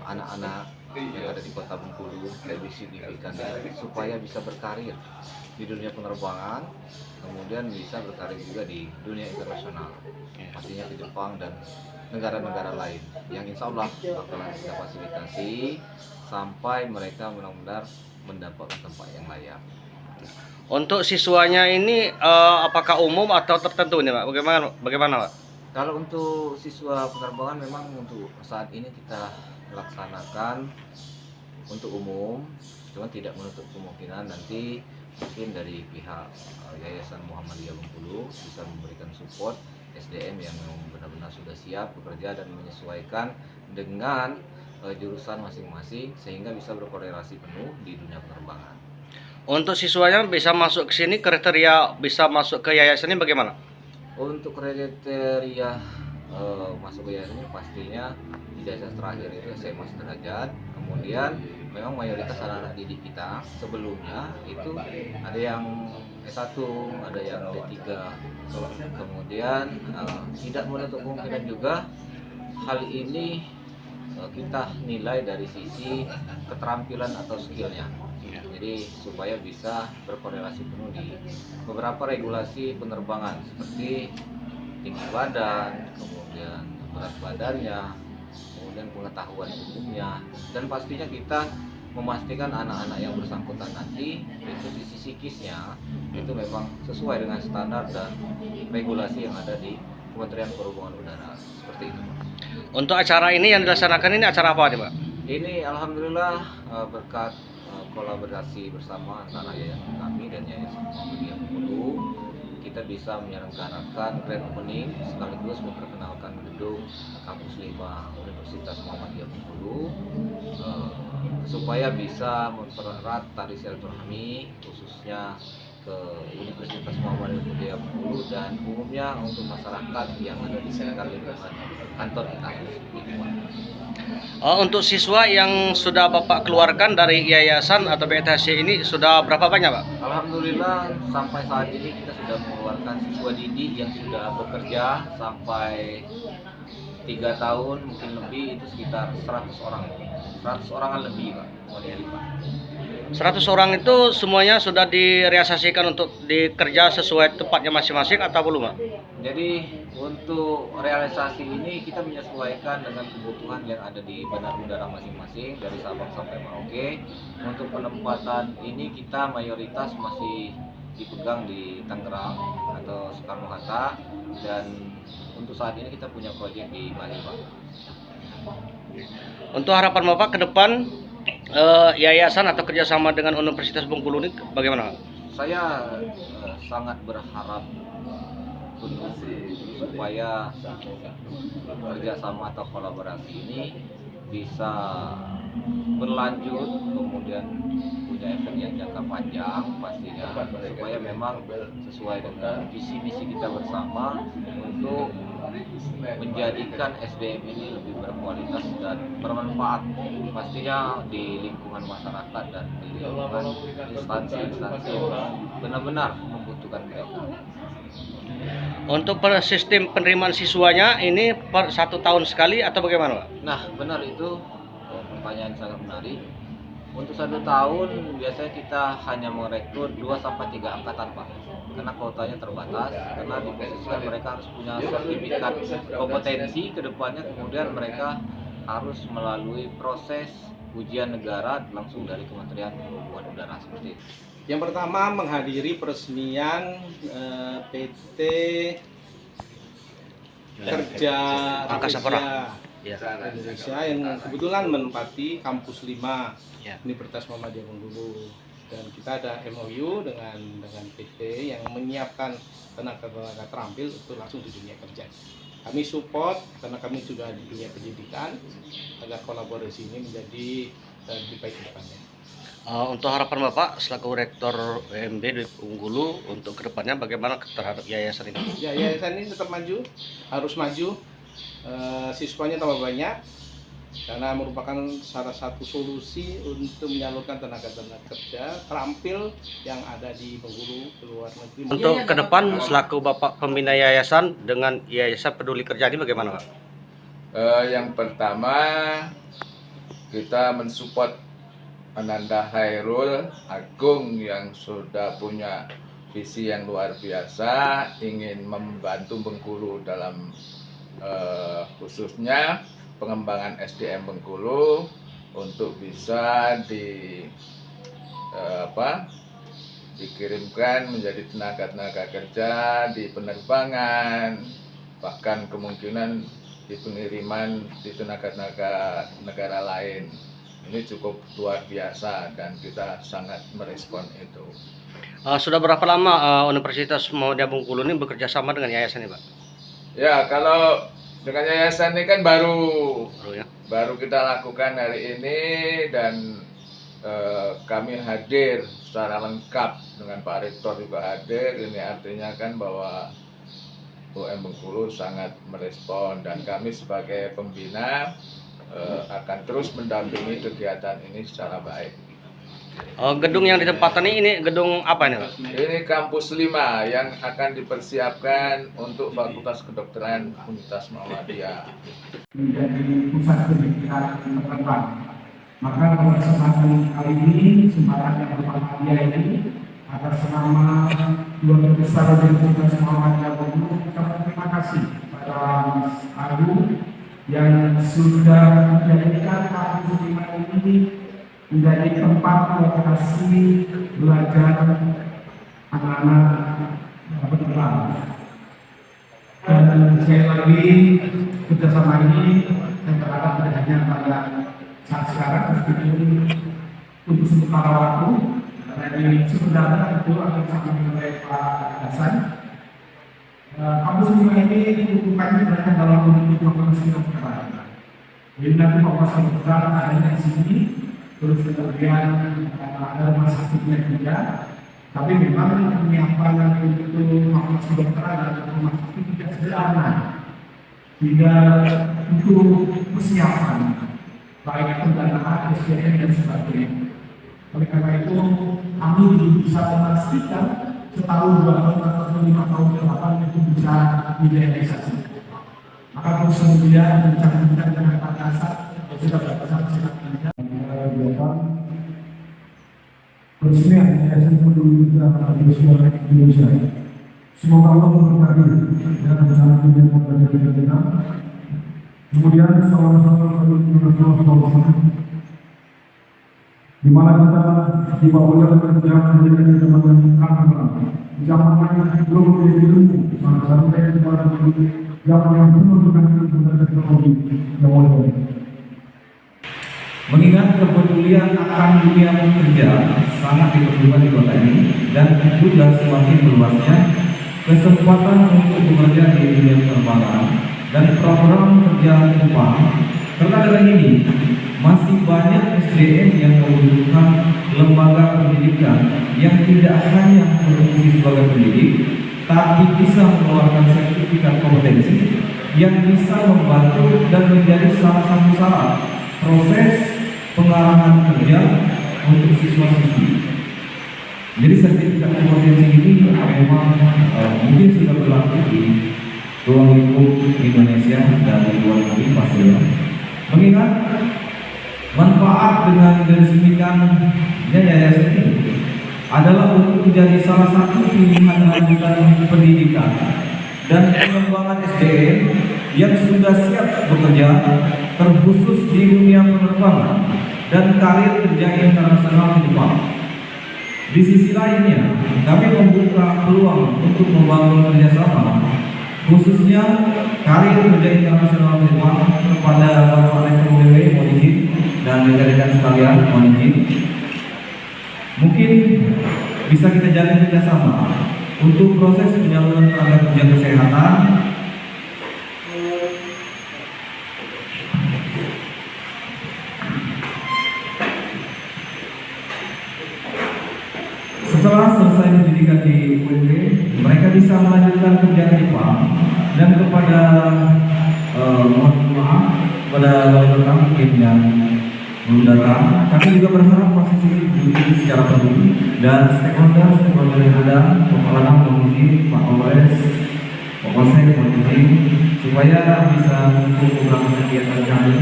anak-anak yang ada di Kota Bengkulu lebih signifikan supaya bisa berkarir di dunia penerbangan, kemudian bisa berkarir juga di dunia internasional, pastinya ke Jepang dan negara-negara lain yang insya Allah bakalan kita fasilitasi sampai mereka benar-benar mendapatkan tempat yang layak. Untuk siswanya ini apakah umum atau tertentu nih Pak? Bagaimana Pak? Kalau untuk siswa penerbangan memang untuk saat ini kita laksanakan untuk umum, cuma tidak menutup kemungkinan nanti mungkin dari pihak Yayasan Muhammadiyah Bengkulu bisa memberikan support SDM yang benar-benar sudah siap bekerja dan menyesuaikan dengan jurusan masing-masing sehingga bisa berkorelasi penuh di dunia penerbangan. Untuk siswanya bisa masuk ke sini, kriteria bisa masuk ke yayasan ini bagaimana? Untuk kriteria masuk ke yayasan ini pastinya ijazah terakhir itu SMA sederajat. Kemudian memang mayoritas anak-anak didik kita sebelumnya itu ada yang S1, ada yang D3. Kemudian tidak menutup kemungkinan juga hal ini kita nilai dari sisi keterampilan atau skillnya. Jadi supaya bisa berkorelasi penuh di beberapa regulasi penerbangan seperti tinggi badan, kemudian berat badannya, kemudian pengetahuan umumnya, dan pastinya kita memastikan anak-anak yang bersangkutan nanti itu sisi psikisnya itu memang sesuai dengan standar dan regulasi yang ada di Kementerian Perhubungan Udara seperti itu. Untuk acara ini yang dilaksanakan ini acara apa nih Pak? Ini alhamdulillah berkat kolaborasi bersama antara yayasan kami dan Yayasan Muhammadiyah Bengkulu, kita bisa menyelenggarakan grand opening sekaligus memperkenalkan gedung kampus 5 Universitas Muhammadiyah Bengkulu supaya bisa mempererat tali silaturahmi khususnya ke Universitas Muhammadiyah Bengkulu dan umumnya untuk masyarakat yang ada di sekitar lingkungan kantor kita. Untuk siswa yang sudah Bapak keluarkan dari yayasan atau BTHC ini sudah berapa banyak Pak? Alhamdulillah sampai saat ini kita sudah mengeluarkan siswa didik yang sudah bekerja sampai 3 tahun mungkin lebih, itu sekitar 100 orang. 100 orangan lebih Pak. 100 orang itu semuanya sudah direalisasikan untuk dikerja sesuai tempatnya masing-masing atau belum Pak? Jadi untuk realisasi ini kita menyesuaikan dengan kebutuhan yang ada di bandar udara masing-masing dari Sabang sampai Merauke. Untuk penempatan ini kita mayoritas masih dipegang di Tangerang atau Soekarno-Hatta, dan untuk saat ini kita punya proyek di Bali Pak. Untuk harapan Bapak ke depan yayasan atau kerjasama dengan Universitas Bengkulu ini bagaimana? Saya sangat berharap penuh supaya kerjasama atau kolaborasi ini bisa berlanjut, kemudian punya efek yang jangka panjang pastinya, supaya memang sesuai dengan visi misi kita bersama untuk menjadikan SDM ini lebih berkualitas dan bermanfaat pastinya di lingkungan masyarakat dan di lingkungan instansi-instansi yang benar-benar membutuhkan mereka. Untuk sistem penerimaan siswanya ini per 1 tahun sekali atau bagaimana Pak? Nah benar itu pertanyaan sangat menarik. Untuk 1 tahun biasanya kita hanya merekrut 2-3 angkatan Pak, karena kuotanya terbatas, karena diposisikan mereka harus punya sertifikat kompetensi ke depannya, kemudian mereka harus melalui proses ujian negara langsung dari Kementerian Perhubungan Udara seperti itu. Yang pertama menghadiri peresmian PT Kerja Angkasa Pura Indonesia yang kebetulan menempati kampus 5 Ya. Universitas Muhammadiyah Bengkulu, dan kita ada MOU dengan PT yang menyiapkan tenaga-tenaga terampil untuk langsung di dunia kerja. Kami support karena kami juga di dunia pendidikan agar kolaborasi ini menjadi lebih baik ke depannya. Untuk harapan Bapak selaku Rektor UMB di Bengkulu untuk kedepannya bagaimana terhadap yayasan ini? Ya, yayasan ini tetap maju, harus maju. Siswanya tambah banyak karena merupakan salah satu solusi untuk menyalurkan tenaga-tenaga kerja terampil yang ada di Bengkulu ke luar negeri. Untuk ke depan selaku Bapak pembina yayasan dengan Yayasan Peduli Kerja ini bagaimana Pak? Yang pertama, kita mensupport Ananda Khairul Agung yang sudah punya visi yang luar biasa, ingin membantu Bengkulu dalam khususnya pengembangan SDM Bengkulu untuk bisa dikirimkan menjadi tenaga kerja di penerbangan, bahkan kemungkinan di pengiriman di tenaga negara lain. Ini cukup luar biasa dan kita sangat merespon itu. Sudah berapa lama Universitas Muhammadiyah Bengkulu ini bekerja sama dengan yayasan ini, Pak? Ya, kalau dengan yayasan ini kan baru ya? Baru kita lakukan hari ini, dan kami hadir secara lengkap dengan Pak Rektor juga hadir. Ini artinya kan bahwa UM Bengkulu sangat merespon, dan kami sebagai pembina akan terus mendampingi kegiatan ini secara baik. Gedung yang ditempatkan ini gedung apa ini, Pak? Ini kampus 5 yang akan dipersiapkan untuk Fakultas Kedokteran Universitas Muhammadiyah. Menjadi pusat pendidikan penerbang. Maka pada kesempatan kali ini, kesempatan yang berbahagia ini, atas nama Keluarga Besar Universitas Muhammadiyah Bengkulu, kita berterima kasih pada Mas Agung yang sudah menjadikan kampus 5 ini menjadi tempat lokasi belajar anak-anak penerbang. Dan sekali lagi kerjasama ini saya berharap tidak hanya pada saat sekarang, meskipun untuk sementara waktu, karena ini sebenarnya itu akan disampaikan oleh Pak Hasan. Kampus 5 ini dibutuhkan sebenarnya dalam bentuk fakultas kedokteran. Jadi nanti fakultas kedokteran adanya di sini, terus kemudian ada rumah sakitnya juga. Tapi memang penyiapan untuk fakultas kedokteran dan rumah sakit tidak sederhana. Tidak untuk persiapan, baik pendanaan, SDM dan sebagainya. Oleh karena itu, kami bisa memastikan setahun, 2 tahun, atau 5 tahun ke depan itu bisa direalisasi. Maka terus kemudian bincang-bincang dengan Pak Kasat, sudah bersama-sama peresmian Yayasan Peduli Indonesia. Semoga Allah memberkati dan rencana kegiatan kita. Kemudian sama-sama di mana kita dibawa oleh perjalanan menjadi teman zaman yang belum menjadi ilmu, sampai kepada zaman yang penuh dengan ilmu dan teknologi yang modern. Mengingat kepedulian akan dunia pekerja sangat diperlukan di kota ini, dan juga semakin meluasnya kesempatan untuk bekerja di dunia penerbangan dan program kerja ke depan. Karena dengan ini masih banyak SDM yang membutuhkan lembaga pendidikan yang tidak hanya berfungsi sebagai pendidik, tapi bisa mengeluarkan sertifikat kompetensi yang bisa membantu dan menjadi salah satu syarat proses pengarahan kerja untuk siswa-siswi. Jadi sertifikat kompetensi ini memang mungkin sudah berlaku di ruang lingkup Indonesia dan di luar negeri pastinya. Mengingat manfaat dengan diresmikannya yayasan ini adalah untuk menjadi salah satu pilihan lanjutan pendidikan dan pengembangan SDM yang sudah siap bekerja terkhusus di dunia penerbangan dan karir kerja internasional ke depan. Di sisi lainnya, kami membuka peluang untuk membangun kerjasama, khususnya karir kerja internasional ke depan kepada Bapak Rektor UMB, mohon izin, dan rekan-rekan sekalian, mohon izin. Mungkin bisa kita jalin kerjasama untuk proses penyaluran tenaga kerja kesehatan, setelah selesai pendidikan di UMB, mereka bisa melanjutkan kerja di Jepang. Dan kepada mohon maaf kepada rekan mungkin yang belum datang, kami juga berharap proses ini diikuti secara penuh dan stakeholder yang ada, Kepala Komisi, Pak Polres, Polsek mohon izin supaya bisa mendukung beberapa kegiatan kami.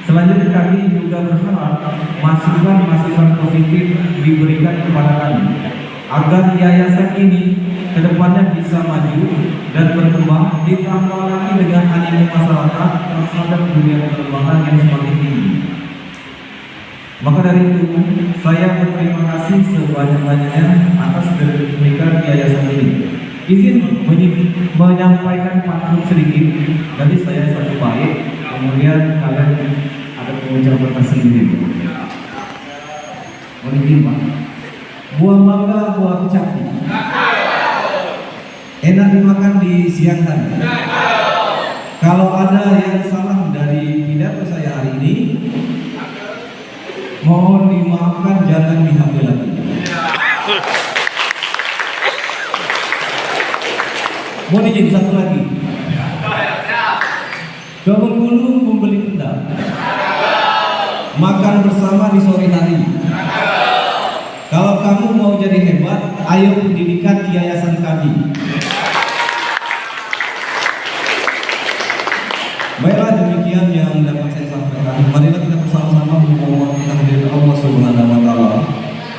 Selanjutnya kami juga berharap masukan-masukan positif diberikan kepada kami agar yayasan ini kedepannya bisa maju dan berkembang, ditambah lagi dengan animo masyarakat terhadap dunia penerbangan yang semakin tinggi. Maka dari itu, saya berterima kasih sebanyak-banyaknya atas keterlibatan yayasan ini. Izin menyampaikan pantun sedikit dari saya satu bait, kemudian kalian ada pengucapan tersendiri. Mohon izin Pak. Buah mangga, buah kecapi, enak dimakan di siang hari. Kalau ada yang salah dari pidato saya hari ini, mohon dimaafkan, jangan diambil lagi. Mohon izin satu lagi. Ke Bengkulu membeli benda, makan bersama di sore hari. Kalau kamu mau jadi hebat, ayo pendidikan di yayasan kami. Baiklah, demikian yang dapat saya sampaikan. Marilah kita bersama-sama memohon kehadiran Allah Subhanahu wa taala.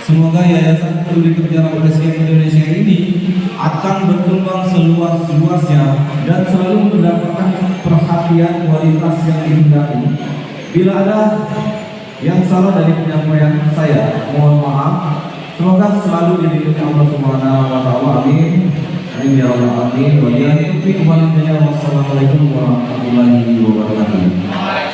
Semoga Yayasan Peduli Kerja Rafflesia Indonesia ini akan berkembang seluas-luasnya dan selalu mendapatkan perhatian kualitas yang dihendaki. Bila ada yang salah dari penyampaian saya, mohon maaf. Semoga selalu dilindungi Allah Subhanahu wa taala. Amin. Amin ya rabbal alamin. Wassalamualaikum warahmatullahi wabarakatuh.